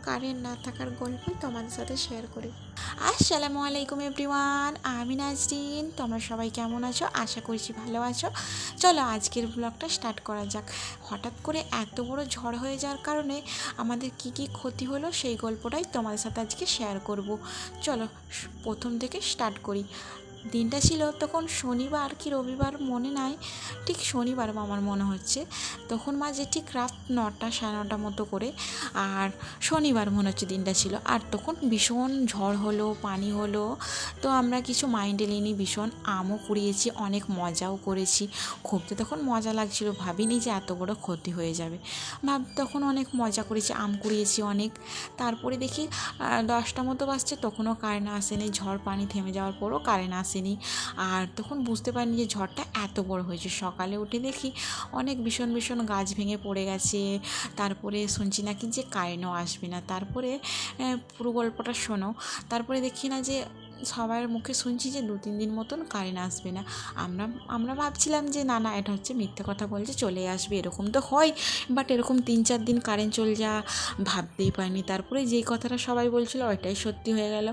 Current না থাকার গল্পই তোমাদের সাথে শেয়ার করি। আসসালামু আলাইকুম এভরিওয়ান, আমি নাজরিন। তোমরা সবাই কেমন আছো? আশা করছি ভালো আছো। চলো আজকের ব্লগটা স্টার্ট করা যাক। হঠাৎ করে এত বড় ঝড় হয়ে যাওয়ার কারণে আমাদের কি কি ক্ষতি হলো সেই গল্পটাই তোমাদের সাথে আজকে শেয়ার করব। চলো প্রথম থেকে স্টার্ট করি। দিনটা ছিল তখন শনিবার কি রবিবার মনে নাই, ঠিক শনিবার আমার মনে হচ্ছে। তখন মাঝে ঠিক রাত 9টা 9:30 মতো করে, আর শনিবার মনে হচ্ছে দিনটা ছিল। আর তখন ভীষণ ঝড় হলো, পানি হলো। তো আমরা কিছু মাইন্ডে নিইনি, ভীষণ আমও কুড়িয়েছি, অনেক মজাও করেছি। খুব তো তখন মজা লাগছিল, ভাবিনি যে এত বড় ক্ষতি হয়ে যাবে। তখন অনেক মজা করেছি, আম কুড়িয়েছি অনেক। তারপরে দেখি 10টা মতো বাজছে, তখনও কারেন্ট আসেনি। ঝড় পানি থেমে যাওয়ার পরও কারেন্ট আসেনি। আর তখন বুঝতে পারিনি যে ঝড়টা এত বড় হয়েছে। সকালে উঠে দেখি অনেক ভীষণ ভীষণ গাছ ভেঙে পড়ে গেছে। তারপরে শুনছি নাকি যে কারেন্টও আসবে না। তারপরে পুরো গল্পটা শোনো। তারপরে দেখি না যে সবার মুখে শুনছি যে 2-3 দিন মতন কারেন্ট আসবে না। আমরা আমরা ভাবছিলাম যে না এটা হচ্ছে মিথ্যে কথা বলছে, চলে আসবে, এরকম তো হয়। বাট এরকম 3-4 দিন কারেন্ট চলে যা ভাবতেই পারিনি। তারপরে যেই কথাটা সবাই বলছিল ওইটাই সত্যি হয়ে গেল।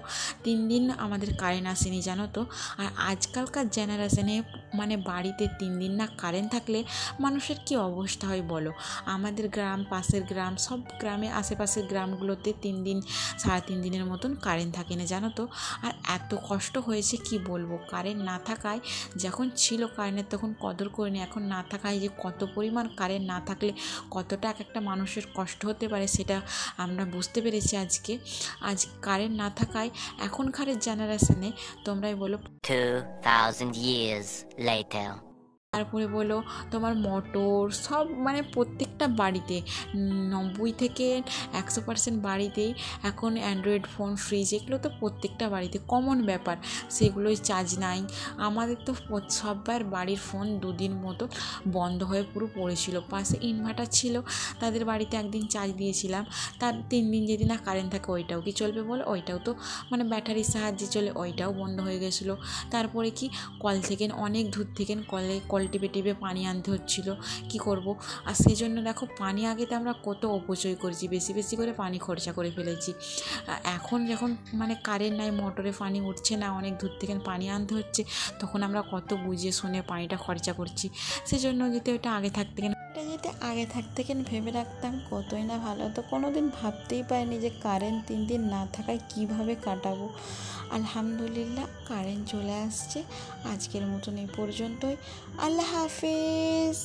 3 দিন আমাদের কারেন্ট আসেনি, জানো তো। আর আজকালকার জেনারেশনে মানে বাড়িতে 3 দিন না কারেন্ট থাকলে মানুষের কী অবস্থা হয় বলো। আমাদের গ্রাম, পাশের গ্রাম, সব গ্রামে, আশেপাশের গ্রামগুলোতে 3 দিন 3.5 দিনের মতন কারেন্ট থাকে না, জানো তো। আর এত কষ্ট হয়েছে কি বলবো। কারেন্ট না থাকায়, যখন ছিল কারেন্টের তখন কদর করিনি, এখন না থাকায় যে কত পরিমাণ কারেন্ট না থাকলে কতটা একটা মানুষের কষ্ট হতে পারে সেটা আমরা বুঝতে পেরেছি আজকে। আজ কারেন্ট না থাকায় এখনকার জেনারেশনে তোমরাই বলো 2000 years later. তারপরে বলো তোমার মোটর সব মানে প্রত্যেকটা বাড়িতে 90 থেকে 100% বাড়িতেই এখন অ্যান্ড্রয়েড ফোন, ফ্রিজ, এগুলো তো প্রত্যেকটা বাড়িতে কমন ব্যাপার। সেগুলোই চার্জ নাই। আমাদের তো সবার বাড়ির ফোন 2 দিন মতো বন্ধ হয়ে পুরো পড়েছিল। পাশে ইনভার্টার ছিল, তাদের বাড়িতে একদিন চার্জ দিয়েছিলাম। তার 3 দিন যদি না কারেন্ট থাকে ওইটাও কি চলবে বলো। ওইটাও তো মানে ব্যাটারির সাহায্যে চলে, ওইটাও বন্ধ হয়ে গেছিলো। তারপরে কি কল থেকে অনেক দূর থেকে কল টিপে টিপে পানি আনতে হচ্ছিলো, কি করব। আর সেই জন্য দেখো পানি আগেতে আমরা কত অপচয় করেছি, বেশি বেশি করে পানি খরচা করে ফেলেছি। এখন যখন মানে কারেন্ট নাই, মোটরে পানি উঠছে না, অনেক দূর থেকে পানি আনতে হচ্ছে, তখন আমরা কত বুঝে শুনে পানিটা খরচা করছি। সেজন্য যদি ওটা আগে থাকতে ভেবে রাখতাম কতই না ভালো হতো। কোনো দিন ভাবতেই পারিনি যে কারেন্ট 3 দিন না থাকায় কীভাবে কাটাবো। আলহামদুলিল্লাহ কারেন্ট চলে আসছে। আজকের মতন এই পর্যন্তই। আল্লাহ হাফেজ।